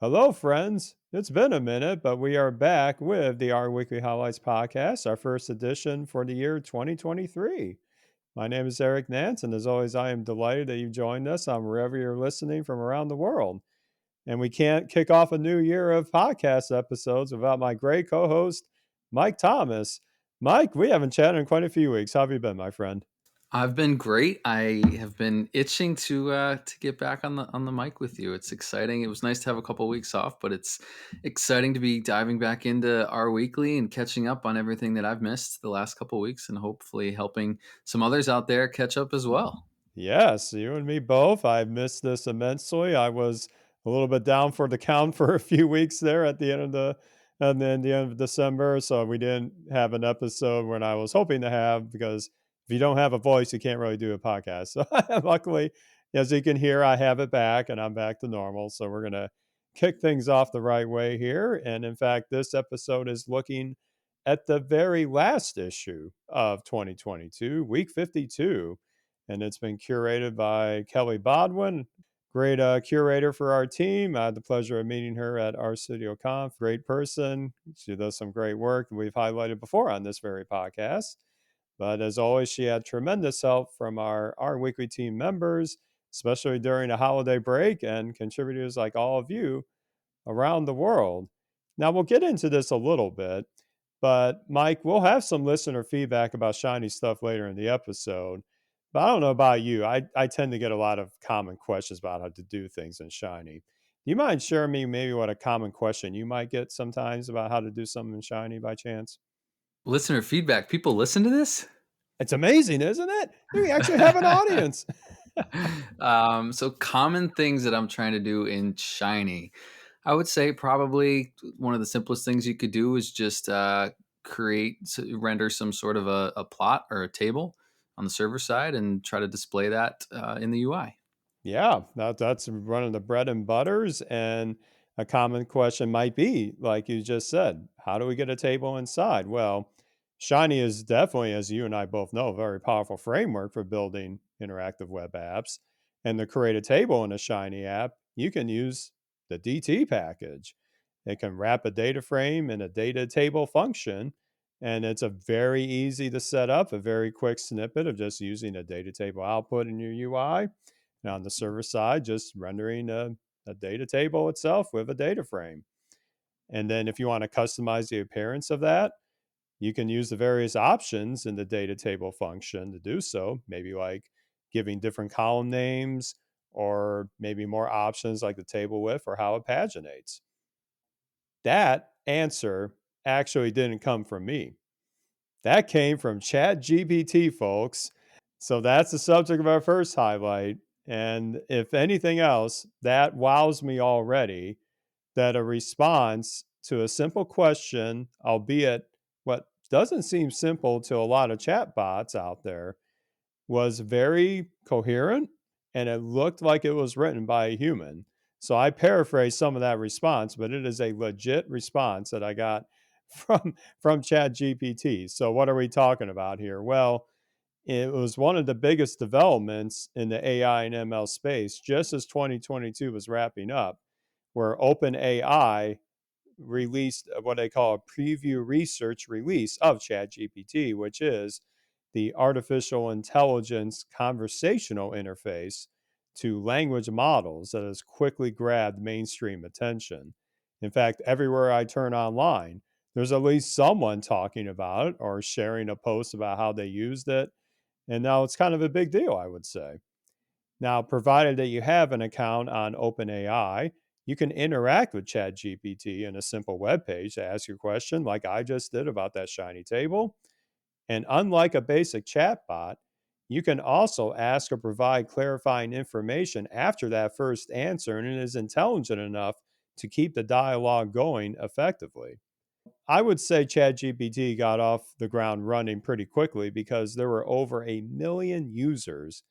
Hello, friends. It's been a minute, but we are back with the Our Weekly Highlights podcast, our first edition for the year 2023. My name is Eric Nance, and as always, I am delighted that you've joined us on wherever you're listening from around the world. And we can't kick off a new year of podcast episodes without my great co host, Mike Thomas. Mike, we haven't chatted in quite a few weeks. How have you been, my friend? I've been great. I have been itching to get back on the mic with you. It's exciting. It was nice to have a couple of weeks off, but it's exciting to be diving back into our weekly and catching up on everything that I've missed the last couple of weeks, and hopefully helping some others out there catch up as well. Yes, you and me both. I missed this immensely. I was a little bit down for the count for a few weeks there at the end of the end of December. So we didn't have an episode when I was hoping to have because if you don't have a voice, you can't really do a podcast. So luckily, as you can hear, I have it back and I'm back to normal. So we're gonna kick things off the right way here. And in fact, this episode is looking at the very last issue of 2022, week 52, and it's been curated by Kelly Bodwin, great curator for our team. I had the pleasure of meeting her at our Studio Conf. Great person. She does some great work that we've highlighted before on this very podcast. But as always, she had tremendous help from our weekly team members, especially during the holiday break, and contributors like all of you around the world. Now, we'll get into this a little bit, but Mike, we'll have some listener feedback about Shiny stuff later in the episode. But I don't know about you. I tend to get a lot of common questions about how to do things in Shiny. Do you mind sharing me maybe what a common question you might get sometimes about how to do something in Shiny by chance? Listener feedback. People listen to this? It's amazing, isn't it? We actually have an audience. So common things that I'm trying to do in Shiny. I would say probably one of the simplest things you could do is just render some sort of a plot or a table on the server side and try to display that in the UI. Yeah, that's one of the bread and butters. And a common question might be, like you just said, how do we get a table inside? Well, Shiny is definitely, as you and I both know, a very powerful framework for building interactive web apps. And to create a table in a Shiny app, you can use the DT package. It can wrap a data frame in a data table function. And it's a very easy to set up, a very quick snippet of just using a data table output in your UI. Now, on the server side, just rendering a data table itself with a data frame. And then if you want to customize the appearance of that, you can use the various options in the data table function to do so, maybe like giving different column names or maybe more options like the table width or how it paginates. That answer actually didn't come from me. That came from ChatGPT, folks. So that's the subject of our first highlight. And if anything else, that wows me already that a response to a simple question, albeit what doesn't seem simple to a lot of chatbots out there, was very coherent and it looked like it was written by a human. So I paraphrased some of that response, but it is a legit response that I got from ChatGPT. So what are we talking about here? Well, it was one of the biggest developments in the AI and ML space just as 2022 was wrapping up, where OpenAI released what they call a preview research release of ChatGPT, which is the artificial intelligence conversational interface to language models that has quickly grabbed mainstream attention. In fact, everywhere I turn online, there's at least someone talking about it or sharing a post about how they used it. And now it's kind of a big deal, I would say. Now, provided that you have an account on OpenAI, you can interact with ChatGPT in a simple web page to ask your question, like I just did about that shiny table. And unlike a basic chatbot, you can also ask or provide clarifying information after that first answer, and it is intelligent enough to keep the dialogue going effectively. I would say ChatGPT got off the ground running pretty quickly because there were over a million users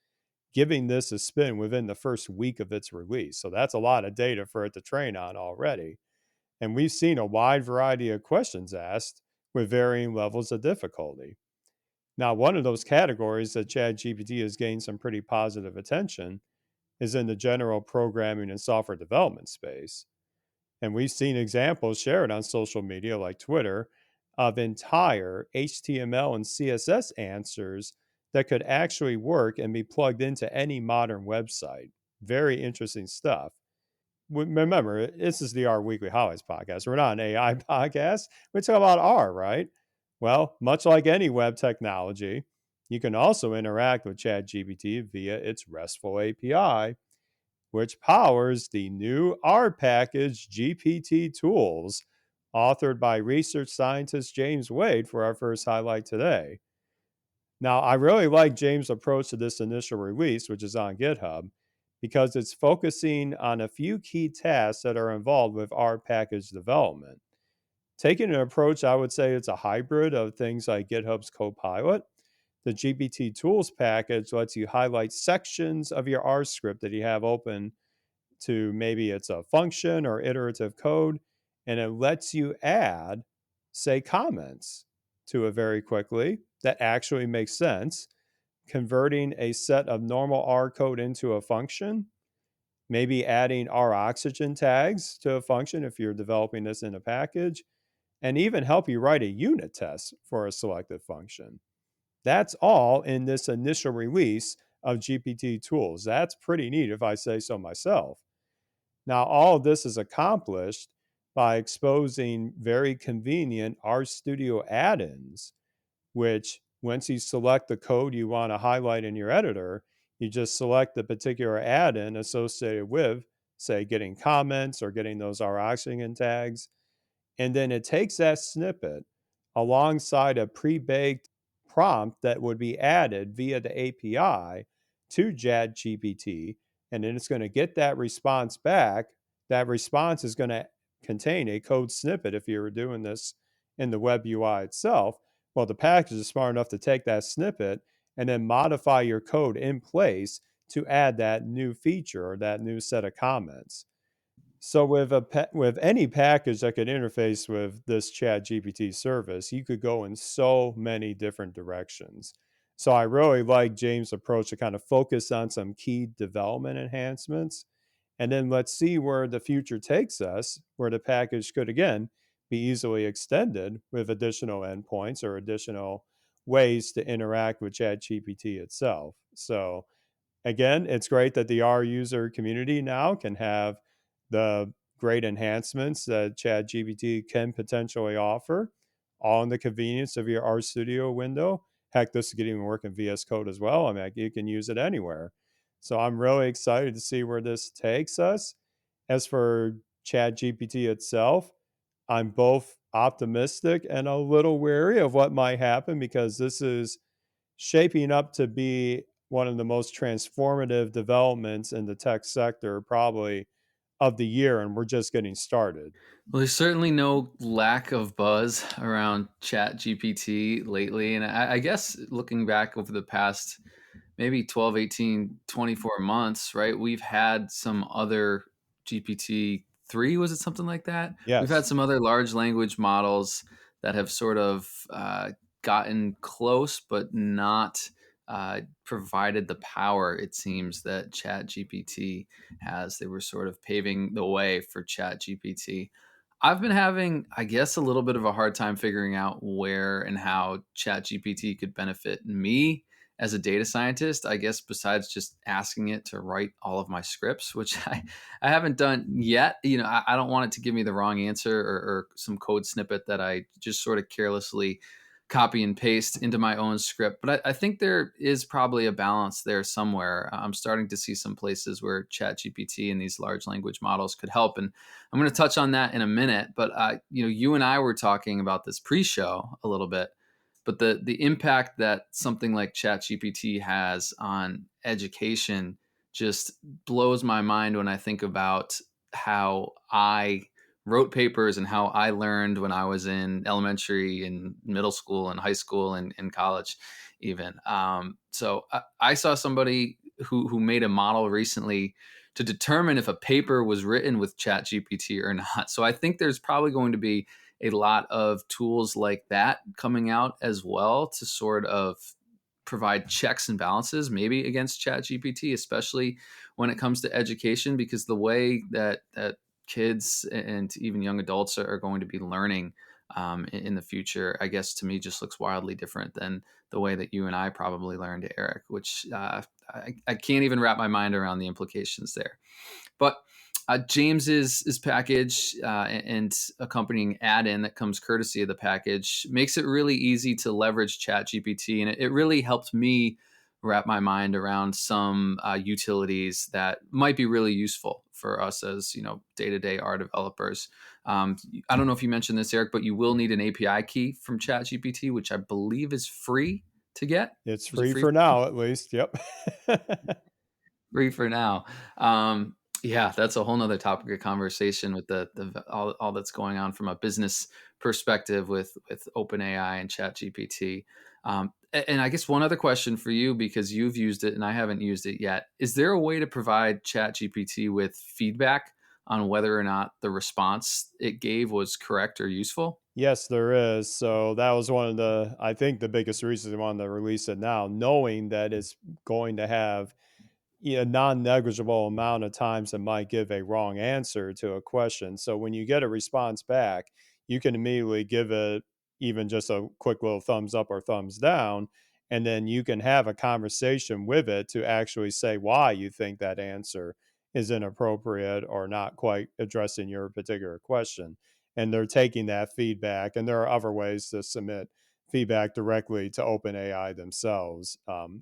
giving this a spin within the first week of its release. So that's a lot of data for it to train on already. And we've seen a wide variety of questions asked with varying levels of difficulty. Now, one of those categories that ChatGPT has gained some pretty positive attention is in the general programming and software development space. And we've seen examples shared on social media like Twitter of entire HTML and CSS answers that could actually work and be plugged into any modern website. Very interesting stuff. Remember, this is the R Weekly Highlights podcast. We're not an AI podcast. We talk about R, right? Well, much like any web technology, you can also interact with ChatGPT via its RESTful API, which powers the new R package gpttools, authored by research scientist James Wade for our first highlight today. Now, I really like James' approach to this initial release, which is on GitHub, because it's focusing on a few key tasks that are involved with R package development. Taking an approach, I would say it's a hybrid of things like GitHub's Copilot. The GPT tools package lets you highlight sections of your R script that you have open to, maybe it's a function or iterative code, and it lets you add, say, comments to it very quickly that actually makes sense, converting a set of normal R code into a function, maybe adding R oxygen tags to a function if you're developing this in a package, and even help you write a unit test for a selected function. That's all in this initial release of GPT tools. That's pretty neat if I say so myself. Now, all of this is accomplished by exposing very convenient RStudio add-ins, which once you select the code you want to highlight in your editor, you just select the particular add-in associated with, say, getting comments or getting those ROxygen tags, and then it takes that snippet alongside a pre-baked prompt that would be added via the API to ChatGPT. And then it's going to get that response back. That response is going to contain a code snippet if you were doing this in the web UI itself. Well, the package is smart enough to take that snippet and then modify your code in place to add that new feature or that new set of comments. So with any package that could interface with this Chat GPT service, you could go in so many different directions. So I really like James' approach to kind of focus on some key development enhancements, and then let's see where the future takes us, where the package could again be easily extended with additional endpoints or additional ways to interact with ChatGPT itself. So again, it's great that the R user community now can have the great enhancements that ChatGPT can potentially offer, all in the convenience of your RStudio window. Heck, this could even work in VS Code as well. I mean, you can use it anywhere. So I'm really excited to see where this takes us. As for ChatGPT itself, I'm both optimistic and a little wary of what might happen because this is shaping up to be one of the most transformative developments in the tech sector, probably of the year, and we're just getting started. Well, there's certainly no lack of buzz around Chat GPT lately. And I guess looking back over the past maybe 12, 18, 24 months, right? We've had some other GPT-3, was it something like that? We've had Yes. some other large language models that have sort of gotten close, but not provided the power, it seems, that Chat GPT has. They were sort of paving the way for Chat GPT. I've been having, I guess, a little bit of a hard time figuring out where and how ChatGPT could benefit me as a data scientist. I guess besides just asking it to write all of my scripts, which I haven't done yet. I don't want it to give me the wrong answer or some code snippet that I just sort of carelessly copy and paste into my own script. But I think there is probably a balance there somewhere. I'm starting to see some places where ChatGPT and these large language models could help, and I'm going to touch on that in a minute. But you and I were talking about this pre-show a little bit, but the impact that something like ChatGPT has on education just blows my mind when I think about how I wrote papers and how I learned when I was in elementary and middle school and high school and college even. So I saw somebody who made a model recently to determine if a paper was written with ChatGPT or not. So I think there's probably going to be a lot of tools like that coming out as well to sort of provide checks and balances maybe against ChatGPT, especially when it comes to education, because the way that kids and even young adults are going to be learning in the future, I guess to me just looks wildly different than the way that you and I probably learned, Eric, which I can't even wrap my mind around the implications there. But James's package and accompanying add-in that comes courtesy of the package makes it really easy to leverage ChatGPT, and it really helped me wrap my mind around some utilities that might be really useful for us as day-to-day R developers. I don't know if you mentioned this, Eric, but you will need an API key from ChatGPT, which I believe is free to get. It's Was it free free? for now, at least. Yep. Free for now. Yeah, that's a whole nother topic of conversation with the all that's going on from a business perspective with OpenAI and ChatGPT. And I guess one other question for you, because you've used it and I haven't used it yet, is there a way to provide ChatGPT with feedback on whether or not the response it gave was correct or useful? Yes, there is. So that was one of the, I think, the biggest reasons they wanted to release it now, knowing that it's going to have a non-negligible amount of times it might give a wrong answer to a question. So when you get a response back, you can immediately give it even just a quick little thumbs up or thumbs down, and then you can have a conversation with it to actually say why you think that answer is inappropriate or not quite addressing your particular question. And they're taking that feedback, and there are other ways to submit feedback directly to OpenAI themselves,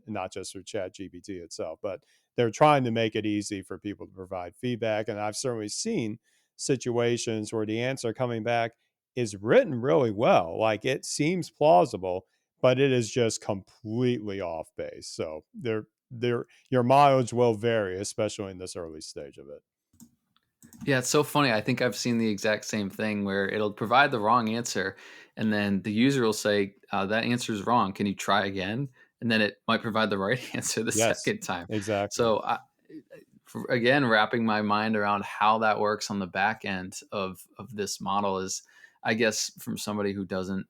not just through ChatGPT itself. But they're trying to make it easy for people to provide feedback. And I've certainly seen situations where the answer coming back is written really well. Like it seems plausible, but it is just completely off base. So your mileage will vary, especially in this early stage of it. Yeah, it's so funny. I think I've seen the exact same thing where it'll provide the wrong answer, and then the user will say, "That answer is wrong. Can you try again?" And then it might provide the right answer the Yes, second time. exactly. So, again, wrapping my mind around how that works on the back end of this model is, I guess, from somebody who doesn't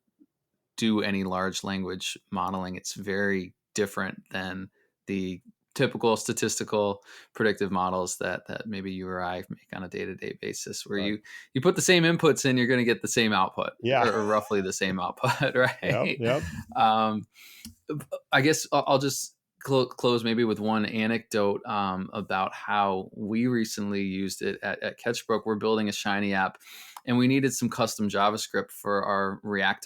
do any large language modeling. It's very different than the typical statistical predictive models that maybe you or I make on a day-to-day basis, where Right. you put the same inputs in, you're going to get the same output, Yeah. or roughly the same output, Yep. right? Yep. um, I guess I'll just close maybe with one anecdote about how we recently used it at Catchbroke. We're building a Shiny app, and we needed some custom JavaScript for our React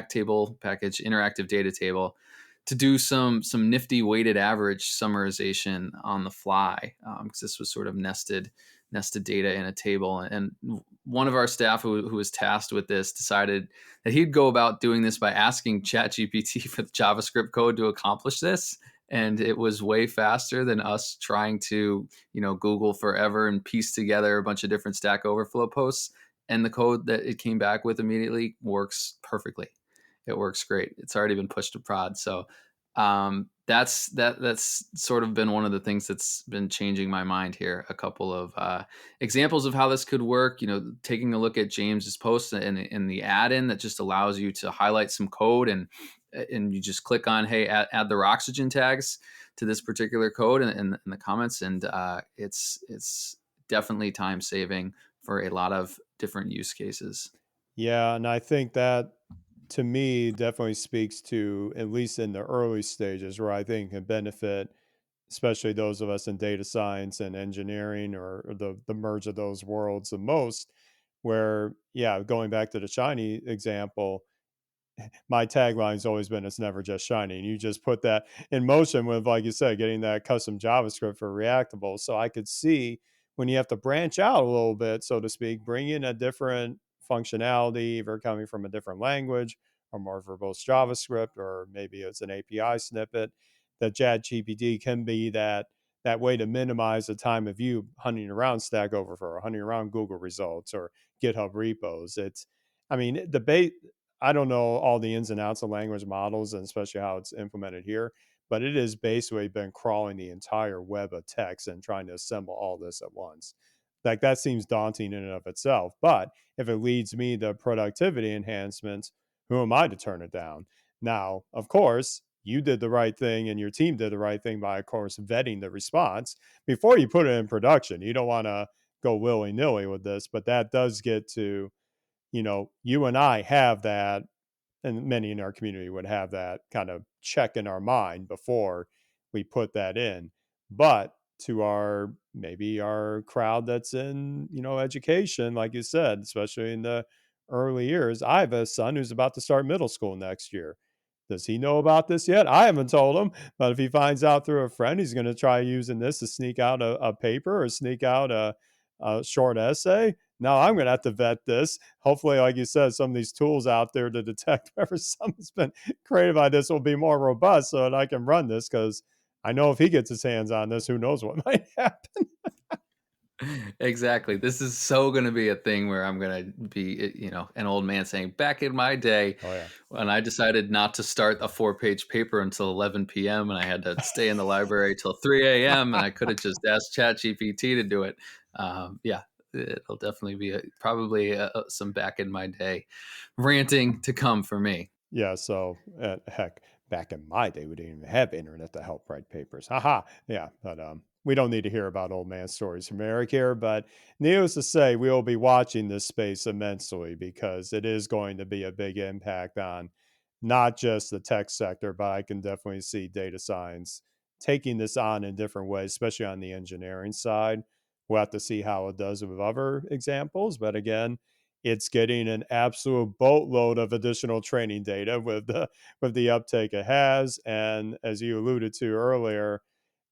table package, interactive data table, to do some nifty weighted average summarization on the fly, because this was sort of nested data in a table. And one of our staff who was tasked with this decided that he'd go about doing this by asking ChatGPT for the JavaScript code to accomplish this. And it was way faster than us trying to, Google forever and piece together a bunch of different Stack Overflow posts. And the code that it came back with immediately works perfectly. It works great. It's already been pushed to prod. So that's sort of been one of the things that's been changing my mind here. A couple of examples of how this could work. Taking a look at James's post and the add-in that just allows you to highlight some code, and you just click on, hey, add the Roxygen tags to this particular code in the comments, and it's definitely time saving for a lot of different use cases. Yeah, and I think that to me definitely speaks to at least in the early stages where I think can benefit, especially those of us in data science and engineering or the merge of those worlds the most. Where, yeah, going back to the shiny example, my tagline's always been it's never just shiny. And you just put that in motion with, like you said, getting that custom JavaScript for Reactable. So I could see when you have to branch out a little bit, so to speak, bring in a different functionality, if you're coming from a different language or more verbose JavaScript, or maybe it's an API snippet, that ChatGPT can be that way to minimize the time of you hunting around Stack Overflow or hunting around Google results or GitHub repos. It's, I mean, I don't know all the ins and outs of language models and especially how it's implemented here, but it has basically been crawling the entire web of text and trying to assemble all this at once. Like that seems daunting in and of itself. But if it leads me to productivity enhancements, who am I to turn it down? Now, of course, you did the right thing and your team did the right thing by, of course, vetting the response before you put it in production. You don't want to go willy-nilly with this, but that does get to, you and I have that, and many in our community would have that kind of check in our mind before we put that in. But to our maybe our crowd that's in, education, like you said, especially in the early years, I have a son who's about to start middle school next year. Does he know about this yet? I haven't told him, but if he finds out through a friend, he's going to try using this to sneak out a paper or sneak out a short essay. Now I'm going to have to vet this. Hopefully, like you said, some of these tools out there to detect whether something's been created by this will be more robust so that I can run this, because I know if he gets his hands on this, who knows what might happen. Exactly. This is so going to be a thing where I'm going to be, an old man saying, back in my day, Oh, yeah. when I decided not to start a 4-page paper until 11 p.m. and I had to stay in the library till 3 a.m. and I could have just asked ChatGPT to do it. Yeah, it'll definitely be probably some back in my day ranting to come for me. Yeah, so heck, back in my day, we didn't even have internet to help write papers. Haha. Yeah, but we don't need to hear about old man stories from Eric here. But needless to say, we will be watching this space immensely because it is going to be a big impact on not just the tech sector, but I can definitely see data science taking this on in different ways, especially on the engineering side. We'll have to see how it does with other examples. But again, it's getting an absolute boatload of additional training data with the uptake it has. And as you alluded to earlier,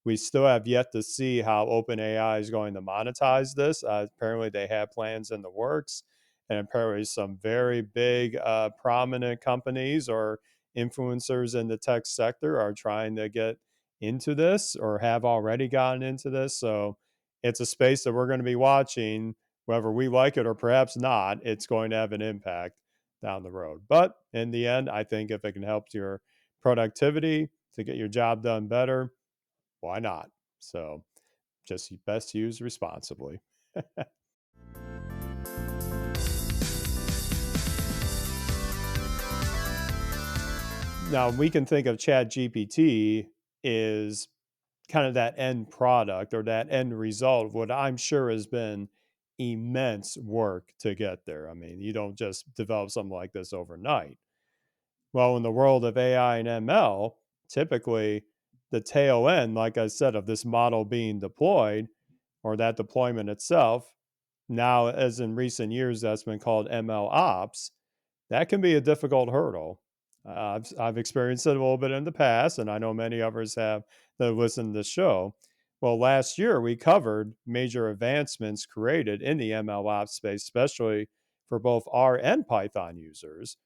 we still have yet to see how OpenAI is going to monetize this. Apparently, they have plans in the works, and apparently, some very big, prominent companies or influencers in the tech sector are trying to get into this or have already gotten into this. So, it's a space that we're going to be watching, whether we like it or perhaps not. It's going to have an impact down the road. But in the end, I think if it can help your productivity to get your job done better, why not? So just best used responsibly. Now we can think of Chat GPT is kind of that end product or that end result of what I'm sure has been immense work to get there. I mean, you don't just develop something like this overnight. Well, in the world of AI and ML, typically the tail end, like I said, of this model being deployed or that deployment itself, now, as in recent years, that's been called MLOps. That can be a difficult hurdle. I've experienced it a little bit in the past, and I know many others have that have listened to the show. Well, last year we covered major advancements created in the MLOps space, especially for both R and Python users,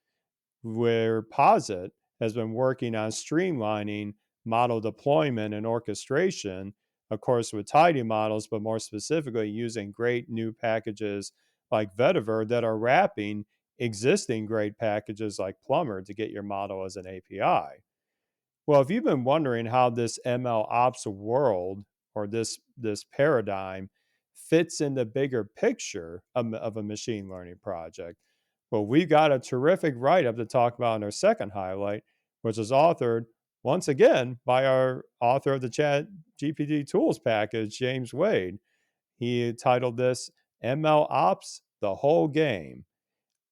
where Posit has been working on streamlining model deployment and orchestration, of course, with tidy models, but more specifically using great new packages like Vetiver that are wrapping existing great packages like Plumber to get your model as an API. Well, if you've been wondering how this ML ops world or this paradigm fits in the bigger picture of a machine learning project, well, we got a terrific write up to talk about in our second highlight, which is authored once again by our author of the Chat GPT tools package, James Wade. He titled this ML Ops, the Whole Game.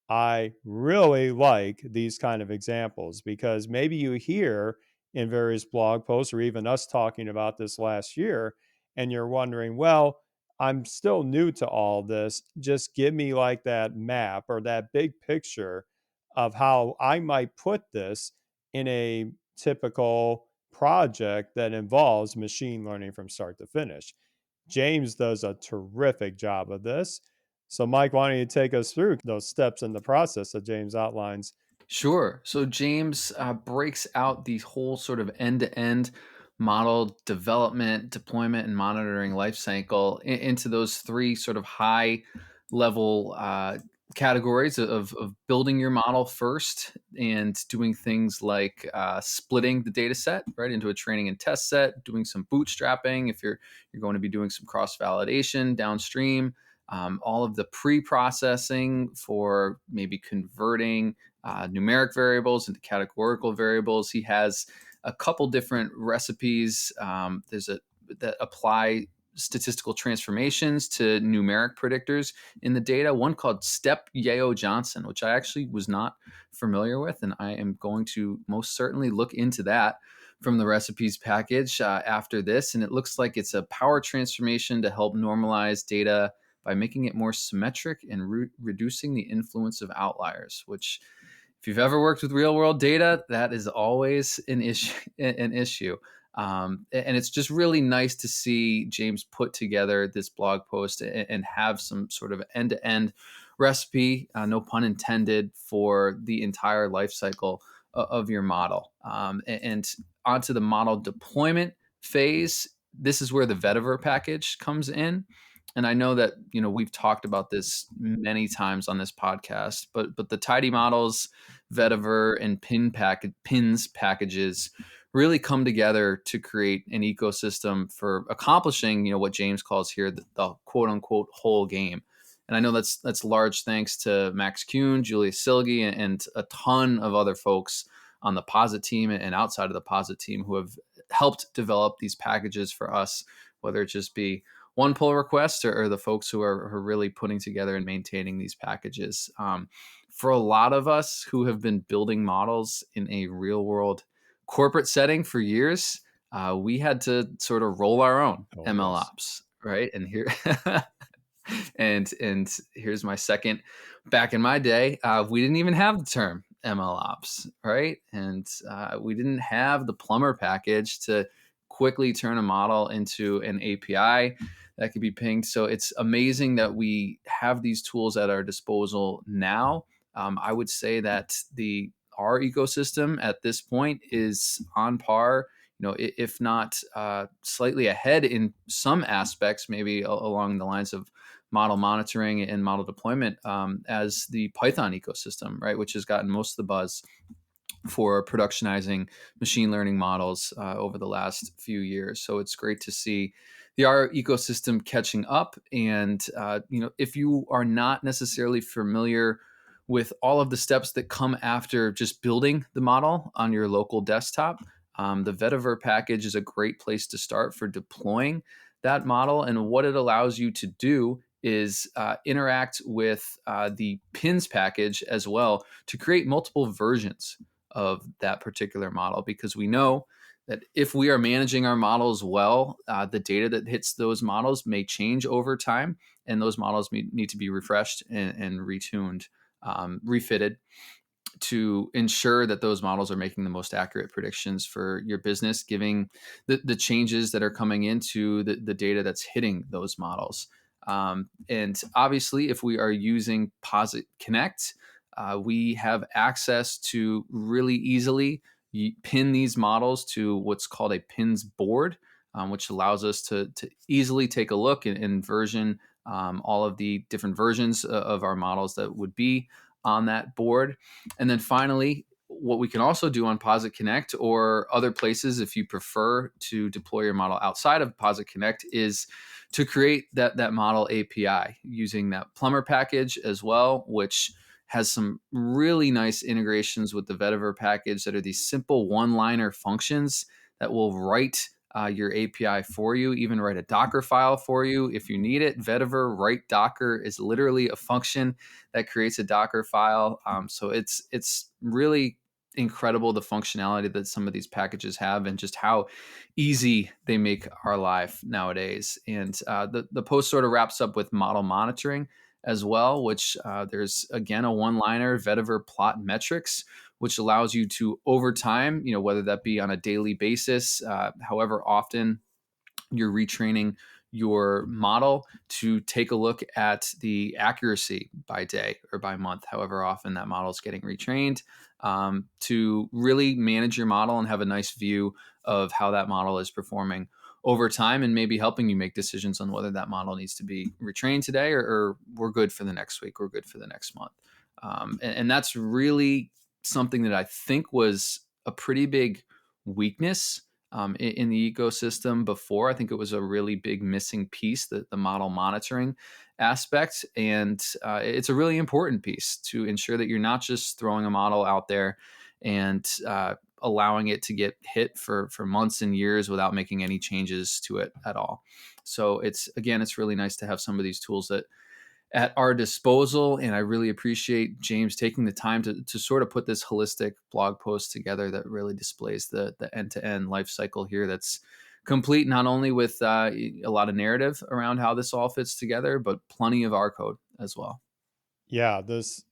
I really like these kind of examples because maybe you hear in various blog posts or even us talking about this last year, and you're wondering, well, I'm still new to all this. Just give me like that map or that big picture of how I might put this in a typical project that involves machine learning from start to finish. James does a terrific job of this. So, Mike, why don't you take us through those steps in the process that James outlines? Sure. So James breaks out the whole sort of end-to-end model development, deployment, and monitoring lifecycle into those three sort of high-level categories of building your model first and doing things like splitting the data set right into a training and test set, doing some bootstrapping if you're going to be doing some cross-validation downstream, all of the pre-processing for maybe converting numeric variables into categorical variables. He has a couple different recipes. There's a that apply statistical transformations to numeric predictors in the data. One called Step Yeo Johnson, which I actually was not familiar with, and I am going to most certainly look into that from the recipes package after this. And it looks like it's a power transformation to help normalize data by making it more symmetric and reducing the influence of outliers, which, if you've ever worked with real world data, that is always an issue. An issue. And it's just really nice to see James put together this blog post and have some sort of end to end recipe, no pun intended, for the entire life cycle of your model. And onto the model deployment phase, this is where the vetiver package comes in. And I know that, we've talked about this many times on this podcast, but the tidy models, vetiver, and pins packages really come together to create an ecosystem for accomplishing, what James calls here the quote unquote whole game. And I know that's large thanks to Max Kuhn, Julius Silge, and a ton of other folks on the Posit team and outside of the Posit team who have helped develop these packages for us, whether it just be one pull request or the folks who are really putting together and maintaining these packages. For a lot of us who have been building models in a real world corporate setting for years, we had to sort of roll our own Oh, yes. MLOps, right? And here, and here's my second. Back in my day, we didn't even have the term MLOps, right? And we didn't have the plumber package to quickly turn a model into an API that could be pinged. So it's amazing that we have these tools at our disposal now. I would say that our ecosystem at this point is on par, if not slightly ahead in some aspects, maybe along the lines of model monitoring and model deployment, as the Python ecosystem, right, which has gotten most of the buzz for productionizing machine learning models over the last few years. So it's great to see the R ecosystem catching up. And if you are not necessarily familiar with all of the steps that come after just building the model on your local desktop, the vetiver package is a great place to start for deploying that model. And what it allows you to do is interact with the pins package as well to create multiple versions of that particular model, because we know that if we are managing our models well, the data that hits those models may change over time, and those models need to be refreshed and retuned, refitted, to ensure that those models are making the most accurate predictions for your business, giving the changes that are coming into the data that's hitting those models. And obviously, if we are using Posit Connect, we have access to really easily pin these models to what's called a pins board, which allows us to easily take a look and version all of the different versions of our models that would be on that board. And then finally, what we can also do on Posit Connect or other places, if you prefer to deploy your model outside of Posit Connect, is to create that model API using that plumber package as well, which has some really nice integrations with the vetiver package that are these simple one-liner functions that will write your API for you, even write a Docker file for you if you need it. Vetiver write Docker is literally a function that creates a Docker file. So it's really incredible, the functionality that some of these packages have and just how easy they make our life nowadays. And the post sort of wraps up with model monitoring as well, which there's again a one-liner vetiver plot metrics, which allows you to over time, whether that be on a daily basis, however often you're retraining your model, to take a look at the accuracy by day or by month, however often that model is getting retrained, to really manage your model and have a nice view of how that model is performing over time, and maybe helping you make decisions on whether that model needs to be retrained today or we're good for the next week, we're good for the next month. And that's really something that I think was a pretty big weakness in the ecosystem before. I think it was a really big missing piece, the model monitoring aspect. And it's a really important piece to ensure that you're not just throwing a model out there and allowing it to get hit for months and years without making any changes to it at all. So it's really nice to have some of these tools that at our disposal. And I really appreciate James taking the time to sort of put this holistic blog post together that really displays the end-to-end life cycle here, that's complete not only with a lot of narrative around how this all fits together, but plenty of our code as well. Yeah, this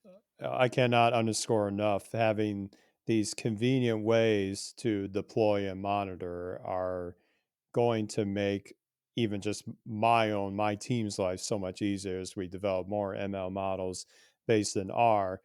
I cannot underscore enough. Having these convenient ways to deploy and monitor are going to make even just my team's life so much easier as we develop more ML models based in R.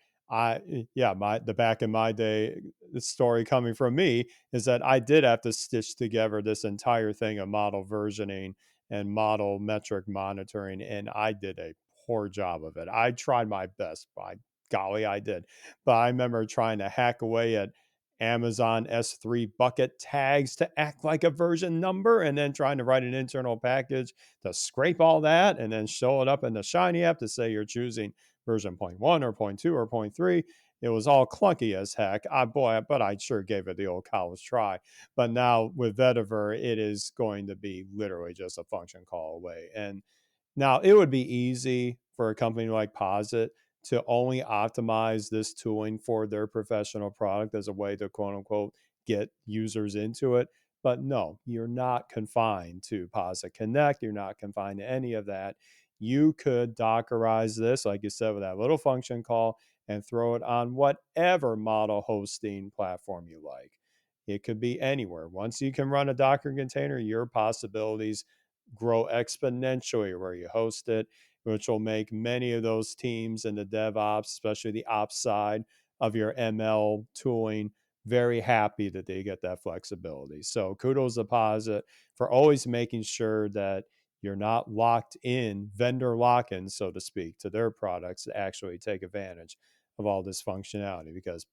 Yeah, my the back in my day, the story coming from me is that I did have to stitch together this entire thing of model versioning and model metric monitoring, and I did a poor job of it. I tried my best, by golly, I did. But I remember trying to hack away at Amazon S3 bucket tags to act like a version number, and then trying to write an internal package to scrape all that and then show it up in the Shiny app to say you're choosing version point 0.1 or point 0.2 or point 0.3. It was all clunky as heck. But I sure gave it the old college try. But now with Vetiver, it is going to be literally just a function call away. And now, it would be easy for a company like Posit to only optimize this tooling for their professional product as a way to quote unquote get users into it. But no, you're not confined to Posit Connect. You're not confined to any of that. You could Dockerize this, like you said, with that little function call and throw it on whatever model hosting platform you like. It could be anywhere. Once you can run a Docker container, your possibilities grow exponentially where you host it, which will make many of those teams in the DevOps, especially the ops side of your ML tooling, very happy that they get that flexibility. So kudos to Posit for always making sure that you're not locked in, vendor lock-in, so to speak, to their products to actually take advantage of all this functionality, because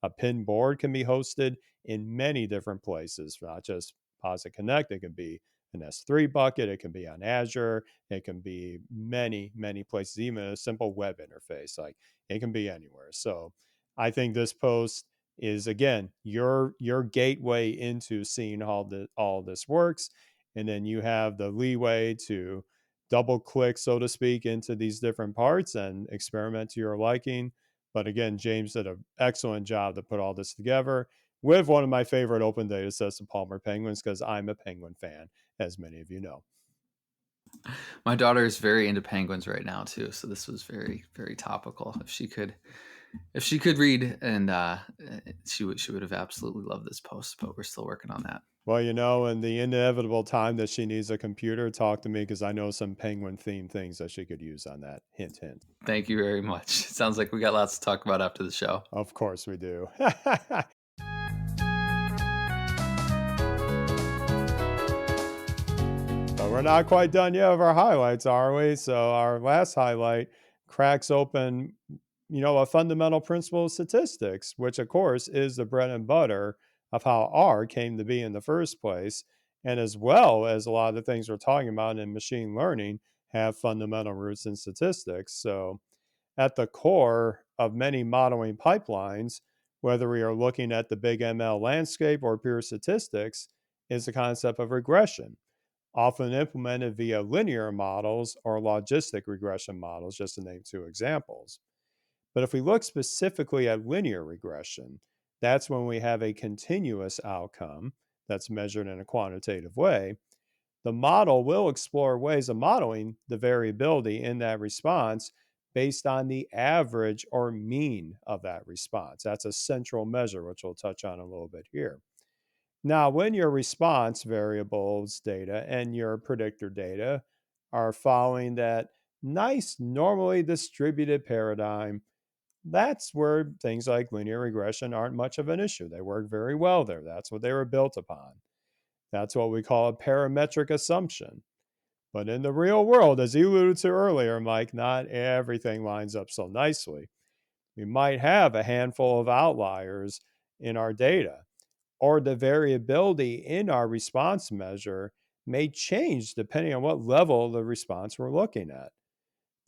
a pin board can be hosted in many different places, not just Posit Connect. It can be an S3 bucket. It can be on Azure. It can be many, many places, even a simple web interface. Like, it can be anywhere. So I think this post is, again, your gateway into seeing how all this works. And then you have the leeway to double click, so to speak, into these different parts and experiment to your liking. But again, James did an excellent job to put all this together with one of my favorite open data sets, the Palmer Penguins, because I'm a Penguin fan, as many of you know. My daughter is very into penguins right now too, so this was very, very topical. If she could read, and she would have absolutely loved this post. But we're still working on that. Well, in the inevitable time that she needs a computer, talk to me, because I know some penguin themed things that she could use on that. Hint, hint. Thank you very much. It sounds like we got lots to talk about after the show. Of course we do. But we're not quite done yet with our highlights, are we? So our last highlight cracks open, a fundamental principle of statistics, which of course is the bread and butter of how R came to be in the first place. And as well as a lot of the things we're talking about in machine learning have fundamental roots in statistics. So at the core of many modeling pipelines, whether we are looking at the big ML landscape or pure statistics, is the concept of regression, often implemented via linear models or logistic regression models, just to name two examples. But if we look specifically at linear regression, that's when we have a continuous outcome that's measured in a quantitative way. The model will explore ways of modeling the variability in that response based on the average or mean of that response. That's a central measure, which we'll touch on a little bit here. Now, when your response variables data and your predictor data are following that nice, normally distributed paradigm, that's where things like linear regression aren't much of an issue. They work very well there. That's what they were built upon. That's what we call a parametric assumption. But in the real world, as you alluded to earlier, Mike, not everything lines up so nicely. We might have a handful of outliers in our data, or the variability in our response measure may change depending on what level of the response we're looking at.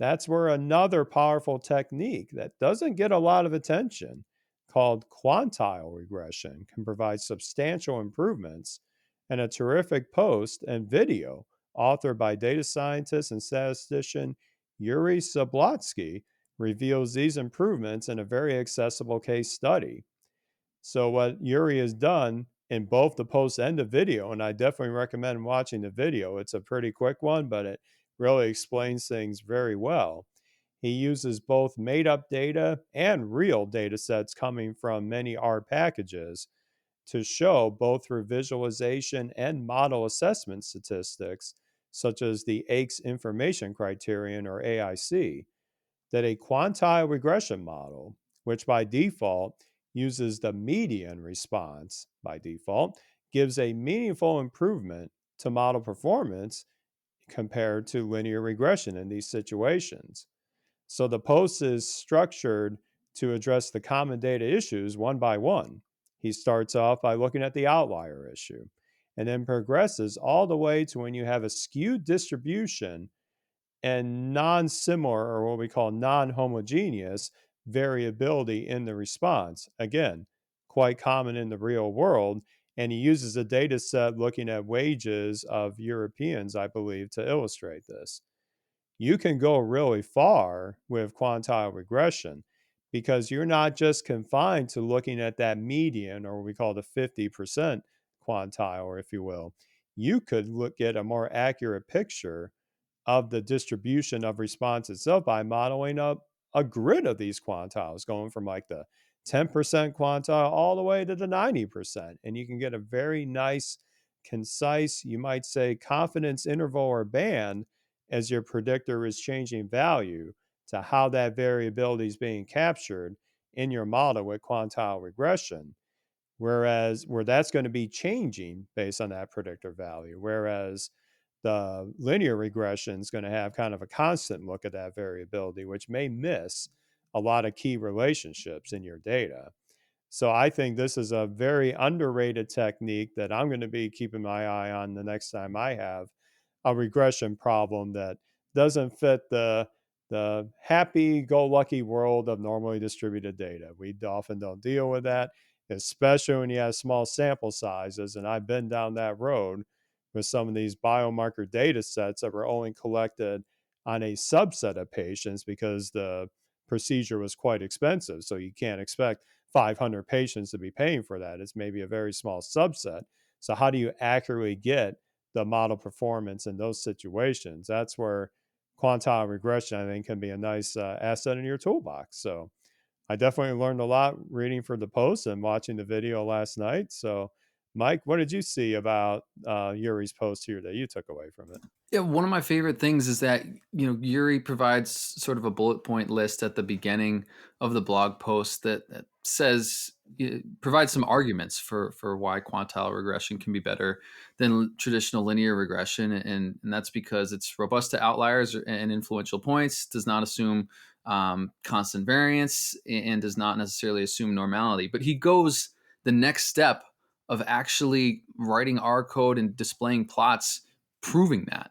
That's where another powerful technique that doesn't get a lot of attention, called quantile regression can provide substantial improvements, and a terrific post and video authored by data scientist and statistician Yuri Zablotsky reveals these improvements in a very accessible case study. So, what Yuri has done in both the post and the video, and I definitely recommend watching the video, it's a pretty quick one, but it really explains things very well. He uses both made up data and real data sets coming from many R packages to show both through visualization and model assessment statistics, such as the AICS information criterion or AIC, that a quantile regression model, which by default uses the median response by default, gives a meaningful improvement to model performance compared to linear regression in these situations. So the post is structured to address the common data issues one by one. He starts off by looking at the outlier issue and then progresses all the way to when you have a skewed distribution and non similar, or what we call non homogeneous, variability in the response. Again, quite common in the real world. And he uses a data set looking at wages of Europeans, I believe, to illustrate this. You can go really far with quantile regression because you're not just confined to looking at that median, or what we call the 50% quantile, if you will. You could get a more accurate picture of the distribution of response itself by modeling a grid of these quantiles going from like the 10% quantile all the way to the 90%. And you can get a very nice, concise, you might say, confidence interval or band as your predictor is changing value to how that variability is being captured in your model with quantile regression. Whereas where that's going to be changing based on that predictor value. Whereas the linear regression is going to have kind of a constant look at that variability, which may miss a lot of key relationships in your data. So I think this is a very underrated technique that I'm going to be keeping my eye on the next time I have a regression problem that doesn't fit the happy-go-lucky world of normally distributed data. We often don't deal with that, especially when you have small sample sizes. And I've been down that road with some of these biomarker data sets that were only collected on a subset of patients because the procedure was quite expensive. So you can't expect 500 patients to be paying for that. It's maybe a very small subset. So, how do you accurately get the model performance in those situations? That's where quantile regression, I think, can be a nice asset in your toolbox. So, I definitely learned a lot reading for the post and watching the video last night. So, Mike, what did you see about Yuri's post here that you took away from it? Yeah, one of my favorite things is that Yuri provides sort of a bullet point list at the beginning of the blog post that says provides some arguments for why quantile regression can be better than traditional linear regression, and that's because it's robust to outliers and influential points, does not assume constant variance, and does not necessarily assume normality. But he goes the next step of actually writing R code and displaying plots proving that,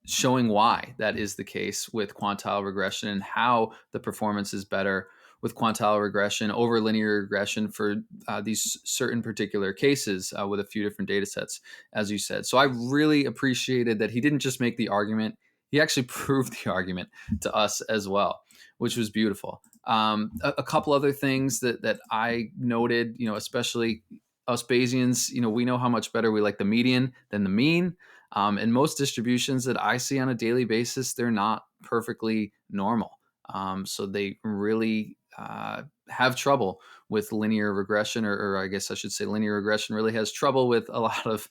showing why that is the case with quantile regression and how the performance is better with quantile regression over linear regression for these certain particular cases with a few different data sets, as you said. So I really appreciated that he didn't just make the argument, he actually proved the argument to us as well, which was beautiful. A couple other things that I noted, especially us Bayesians, we know how much better we like the median than the mean. And most distributions that I see on a daily basis, they're not perfectly normal. So they really have trouble with linear regression, or I guess I should say linear regression really has trouble with a lot of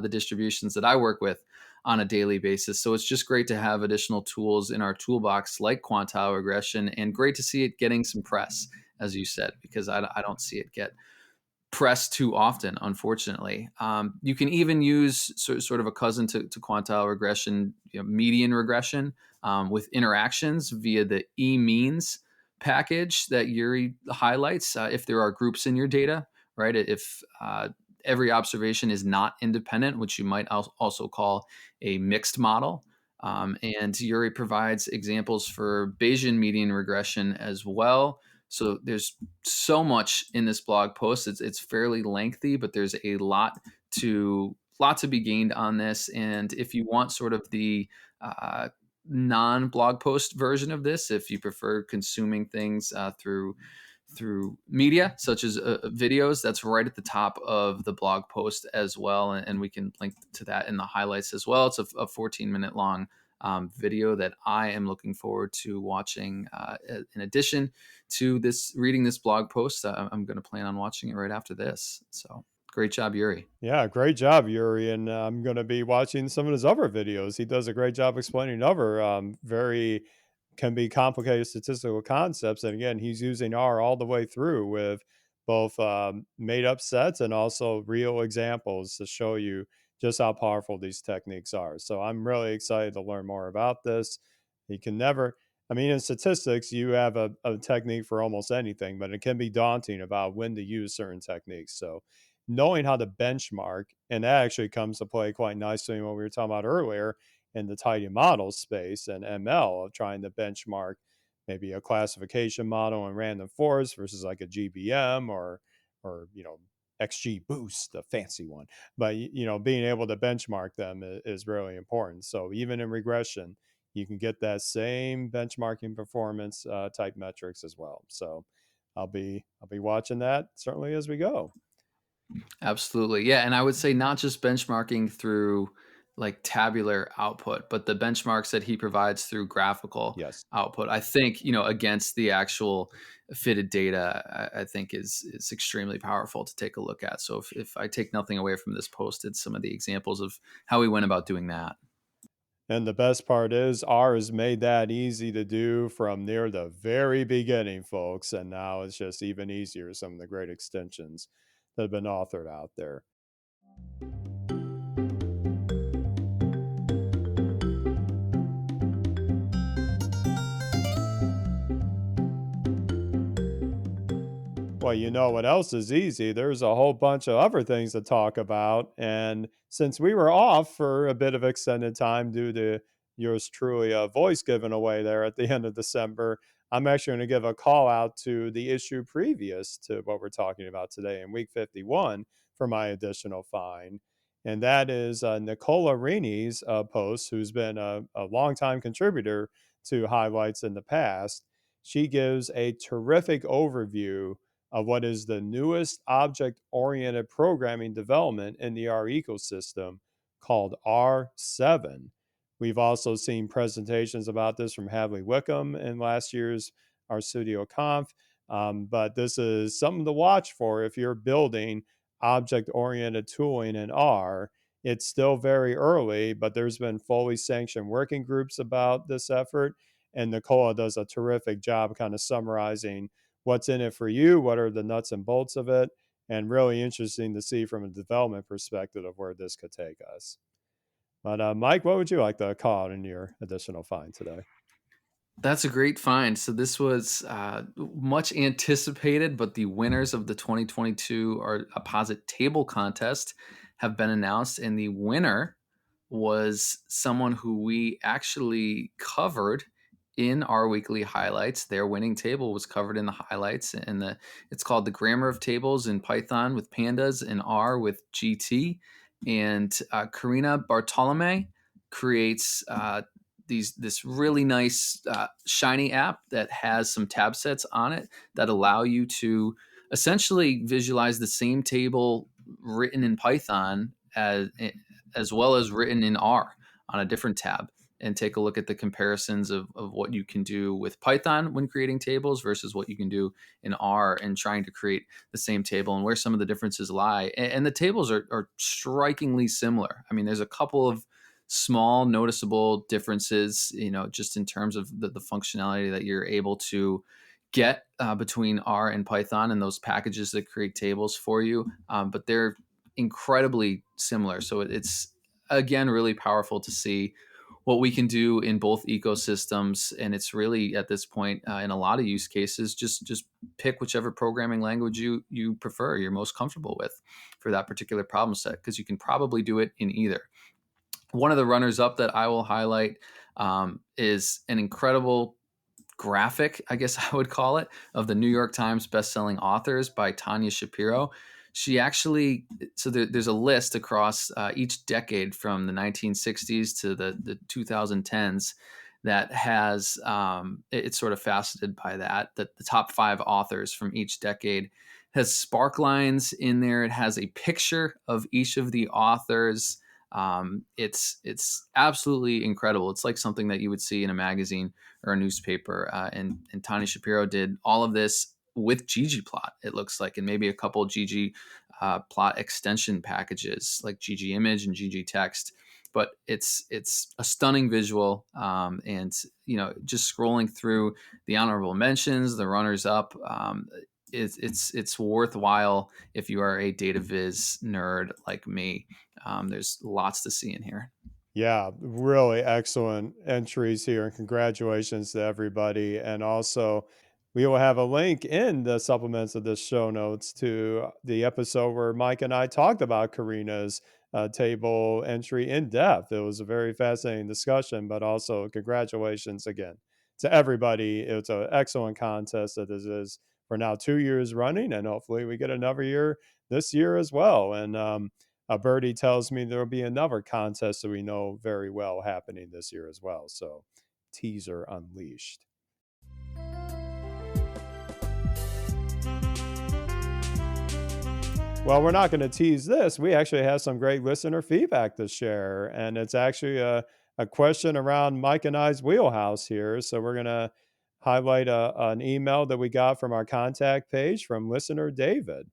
the distributions that I work with on a daily basis. So it's just great to have additional tools in our toolbox like quantile regression, and great to see it getting some press, as you said, because I don't see it get pressed too often, unfortunately. You can even use sort of a cousin to quantile regression, median regression, with interactions via the e-means package that Yuri highlights. If there are groups in your data, right? If every observation is not independent, which you might also call a mixed model. And Yuri provides examples for Bayesian median regression as well, So there's so much in this blog post. It's fairly lengthy, but there's a to be gained on this. And if you want sort of the non blog post version of this, if you prefer consuming things through media such as videos, that's right at the top of the blog post as well, and we can link to that in the highlights as well. It's a 14-minute long video that I am looking forward to watching. In addition to this, reading this blog post, I'm going to plan on watching it right after this. So great job, Yuri. Yeah, great job, Yuri. And I'm going to be watching some of his other videos. He does a great job explaining other very can be complicated statistical concepts. And again, he's using R all the way through with both made up sets and also real examples to show you just how powerful these techniques are. So I'm really excited to learn more about this. You can never, I mean, in statistics, you have a technique for almost anything, but it can be daunting about when to use certain techniques. So knowing how to benchmark, and that actually comes to play quite nicely in what we were talking about earlier in the tidy model space and ML of trying to benchmark maybe a classification model in random forest versus like a GBM or XG boost, the fancy one. But being able to benchmark them is really important. So even in regression, you can get that same benchmarking performance type metrics as well. So I'll be watching that certainly as we go. Absolutely. Yeah. And I would say not just benchmarking through like tabular output, but the benchmarks that he provides through graphical Yes. output, I think, against the actual fitted data, I think is extremely powerful to take a look at. So if I take nothing away from this post, it's some of the examples of how he went about doing that. And the best part is R has made that easy to do from near the very beginning, folks. And now it's just even easier, some of the great extensions that have been authored out there. Well, you know what else is easy? There's a whole bunch of other things to talk about. And since we were off for a bit of extended time due to yours truly a voice given away there at the end of December, I'm actually going to give a call out to the issue previous to what we're talking about today in week 51 for my additional find. And that is Nicola Rini's post, who's been a longtime contributor to highlights in the past. She gives a terrific overview of what is the newest object oriented programming development in the R ecosystem called R7. We've also seen presentations about this from Hadley Wickham in last year's RStudio Conf. But this is something to watch for if you're building object oriented tooling in R. It's still very early, but there's been fully sanctioned working groups about this effort. And Nicola does a terrific job kind of summarizing what's in it for you, what are the nuts and bolts of it, and really interesting to see from a development perspective of where this could take us. But Mike, what would you like to call out in your additional find today? That's a great find. So this was much anticipated, but the winners of the 2022 Apposite Table contest have been announced, and the winner was someone who we actually covered in our weekly highlights. Their winning table was covered in the highlights, and it's called the Grammar of Tables in Python with Pandas and R with GT. And Karina Bartolome creates this really nice shiny app that has some tab sets on it that allow you to essentially visualize the same table written in Python as well as written in R on a different tab, and take a look at the comparisons of what you can do with Python when creating tables versus what you can do in R and trying to create the same table, and where some of the differences lie. And the tables are strikingly similar. I mean, there's a couple of small noticeable differences, just in terms of the functionality that you're able to get between R and Python and those packages that create tables for you. But they're incredibly similar. So it's, again, really powerful to see what we can do in both ecosystems. And it's really at this point, in a lot of use cases, just pick whichever programming language you prefer, you're most comfortable with for that particular problem set, because you can probably do it in either. One of the runners up that I will highlight is an incredible graphic, I guess I would call it, of the New York Times bestselling authors by Tanya Shapiro. She actually, so there's a list across each decade from the 1960s to the 2010s that has, it's sort of faceted by that the top 5 authors from each decade has spark lines in there. It has a picture of each of the authors. It's absolutely incredible. It's like something that you would see in a magazine or a newspaper. And Tani Shapiro did all of this with ggplot, it looks like, and maybe a couple plot extension packages like ggimage and ggtext. But it's a stunning visual, and just scrolling through the honorable mentions, the runners up. It's worthwhile if you are a data viz nerd like me. There's lots to see in here. Yeah, really excellent entries here, and congratulations to everybody. And also, we will have a link in the supplements of the show notes to the episode where Mike and I talked about Karina's table entry in depth. It was a very fascinating discussion, but also congratulations again to everybody. It's an excellent contest that this is for now 2 years running, and hopefully we get another year this year as well. And Birdie tells me there will be another contest that we know very well happening this year as well. So, teaser unleashed. Well, we're not going to tease this. We actually have some great listener feedback to share. And it's actually a question around Mike and I's wheelhouse here. So, we're going to highlight an email that we got from our contact page from listener David.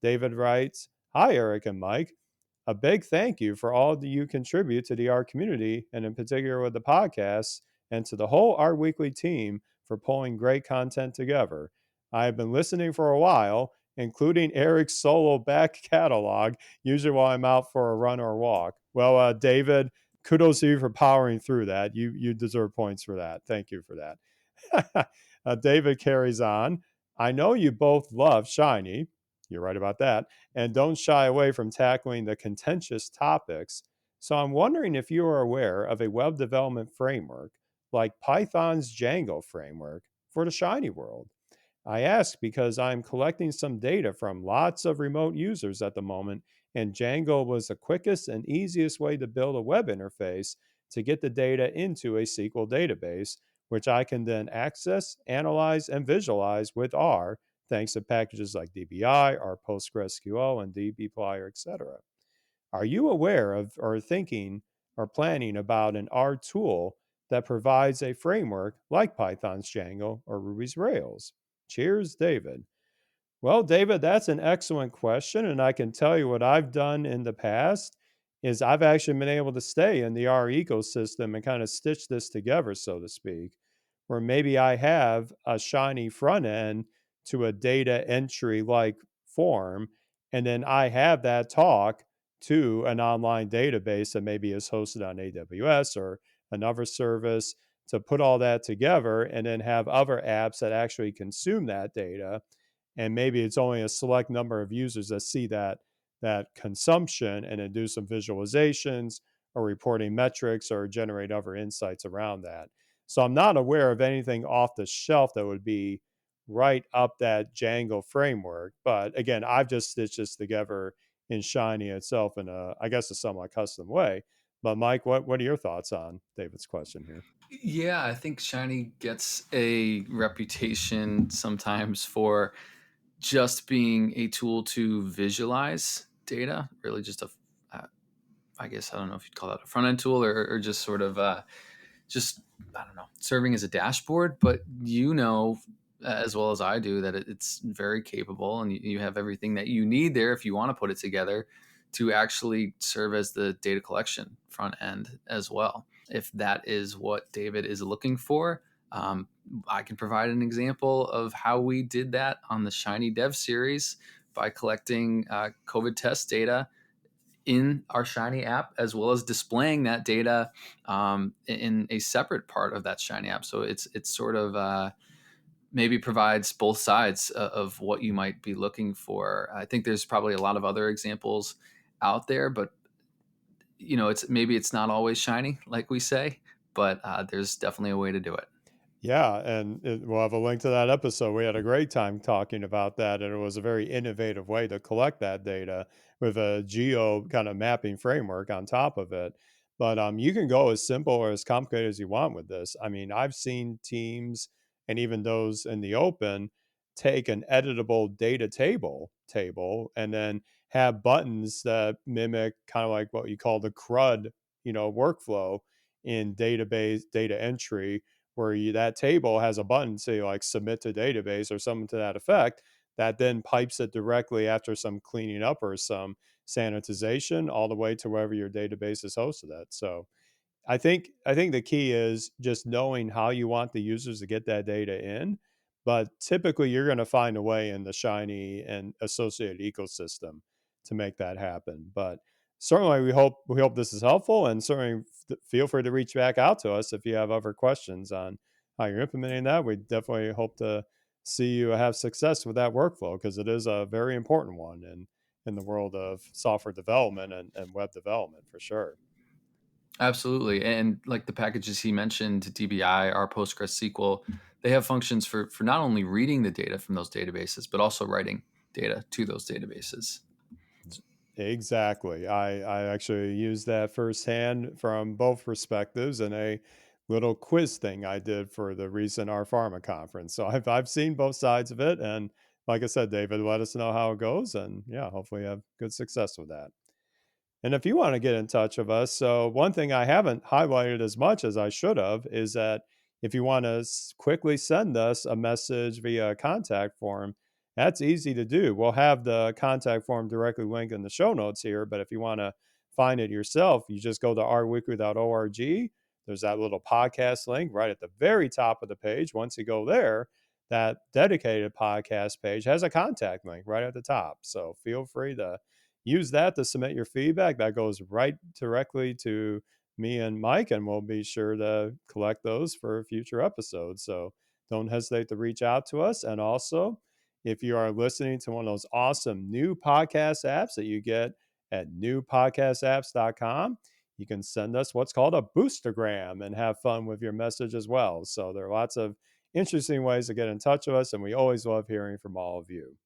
David writes, "Hi, Eric and Mike. A big thank you for all that you contribute to the art community, and in particular with the podcast, and to the whole Art Weekly team for pulling great content together. I have been listening for a while, including Eric's solo back catalog, usually while I'm out for a run or a walk." Well, David, kudos to you for powering through that. You deserve points for that. Thank you for that. David carries on. "I know you both love Shiny." You're right about that. "And don't shy away from tackling the contentious topics. So I'm wondering if you are aware of a web development framework like Python's Django framework for the Shiny world. I ask because I'm collecting some data from lots of remote users at the moment, and Django was the quickest and easiest way to build a web interface to get the data into a SQL database, which I can then access, analyze, and visualize with R, thanks to packages like DBI or PostgreSQL and dbplyr, etc. Are you aware of or thinking or planning about an R tool that provides a framework like Python's Django or Ruby's Rails? Cheers, David." Well, David, that's an excellent question. And I can tell you what I've done in the past is I've actually been able to stay in the R ecosystem and kind of stitch this together, so to speak, where maybe I have a Shiny front end to a data entry like form. And then I have that talk to an online database that maybe is hosted on AWS or another service to put all that together and then have other apps that actually consume that data, and maybe it's only a select number of users that see that consumption and then do some visualizations or reporting metrics or generate other insights around that. So I'm not aware of anything off the shelf that would be right up that Django framework. But again, I've just stitched this together in Shiny itself in I guess, a somewhat custom way. But Mike, what are your thoughts on David's question here? Yeah, I think Shiny gets a reputation sometimes for just being a tool to visualize data, really just uh, I guess, I don't know if you'd call that a front end tool, or just sort of just, I don't know, serving as a dashboard. But as well as I do, that it's very capable, and you have everything that you need there if you want to put it together to actually serve as the data collection front end as well. If that is what David is looking for, um, I can provide an example of how we did that on the Shiny Dev series by collecting COVID test data in our Shiny app, as well as displaying that data in a separate part of that Shiny app. So it's sort of maybe provides both sides of what you might be looking for. I think there's probably a lot of other examples out there, but it's not always shiny, like we say, but there's definitely a way to do it. Yeah, and we'll have a link to that episode. We had a great time talking about that, and it was a very innovative way to collect that data with a geo kind of mapping framework on top of it. But you can go as simple or as complicated as you want with this. I mean, I've seen teams and even those in the open take an editable data table and then have buttons that mimic kind of like what you call the CRUD, workflow in database data entry, where that table has a button say like submit to database or something to that effect, that then pipes it directly after some cleaning up or some sanitization all the way to wherever your database is hosted at. So I think the key is just knowing how you want the users to get that data in, but typically you're going to find a way in the Shiny and associated ecosystem to make that happen. But certainly we hope this is helpful, and certainly feel free to reach back out to us if you have other questions on how you're implementing that. We definitely hope to see you have success with that workflow, because it is a very important one in the world of software development and web development for sure. Absolutely. And like the packages he mentioned, DBI, our PostgreSQL, they have functions for not only reading the data from those databases, but also writing data to those databases. Exactly. I actually used that firsthand from both perspectives in a little quiz thing I did for the recent R Pharma conference. So I've seen both sides of it, and like I said, David, let us know how it goes, and yeah, hopefully you have good success with that. And if you want to get in touch with us, so one thing I haven't highlighted as much as I should have is that if you want to quickly send us a message via a contact form, that's easy to do. We'll have the contact form directly linked in the show notes here, but if you want to find it yourself, you just go to rweekly.org. There's that little podcast link right at the very top of the page. Once you go there, that dedicated podcast page has a contact link right at the top. So feel free to use that to submit your feedback. That goes right directly to me and Mike, and we'll be sure to collect those for future episodes. So don't hesitate to reach out to us. And also, if you are listening to one of those awesome new podcast apps that you get at newpodcastapps.com, you can send us what's called a boostergram and have fun with your message as well. So there are lots of interesting ways to get in touch with us, and we always love hearing from all of you.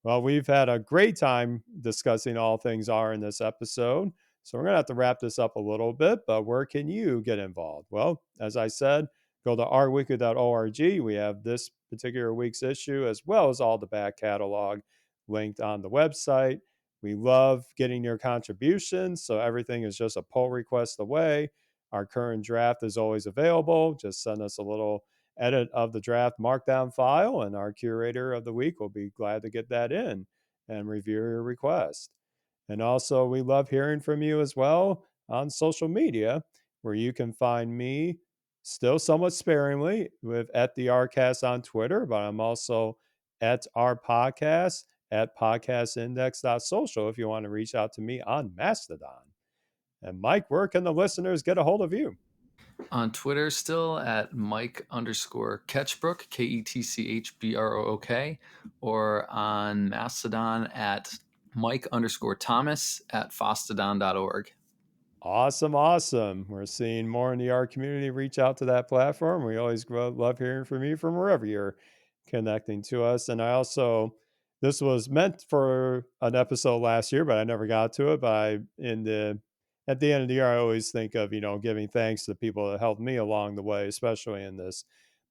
Well, we've had a great time discussing all things R in this episode. So we're going to have to wrap this up a little bit, but where can you get involved? Well, as I said, go to rweekly.org. We have this particular week's issue as well as all the back catalog linked on the website. We love getting your contributions, so everything is just a pull request away. Our current draft is always available. Just send us a little edit of the draft markdown file, and our curator of the week will be glad to get that in and review your request. And also, we love hearing from you as well on social media, where you can find me still somewhat sparingly with at the Rcast on Twitter, but I'm also at our podcast at podcastindex.social if you want to reach out to me on Mastodon. And Mike, where can the listeners get a hold of you? On Twitter, still at Mike underscore Ketchbrook, KETCHBROOK, or on Mastodon at Mike underscore Thomas at fostodon.org. Awesome, awesome. We're seeing more in the art community reach out to that platform. We always love hearing from you from wherever you're connecting to us. And I also, this was meant for an episode last year, but I never got to it. But at the end of the year, I always think of, giving thanks to the people that helped me along the way, especially in this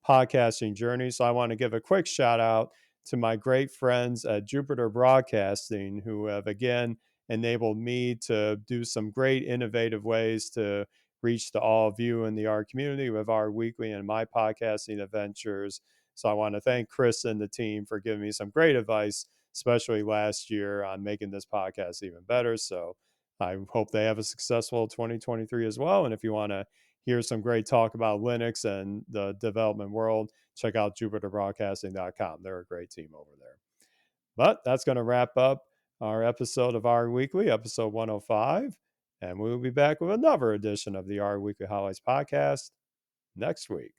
podcasting journey. So I want to give a quick shout out to my great friends at Jupiter Broadcasting, who have again enabled me to do some great innovative ways to reach to all of you in the art community with our weekly and my podcasting adventures. So I want to thank Chris and the team for giving me some great advice, especially last year on making this podcast even better. So I hope they have a successful 2023 as well. And if you want to hear some great talk about Linux and the development world, check out jupiterbroadcasting.com. They're a great team over there. But that's going to wrap up our episode of our Weekly, episode 105. And we will be back with another edition of the R Weekly Highlights podcast next week.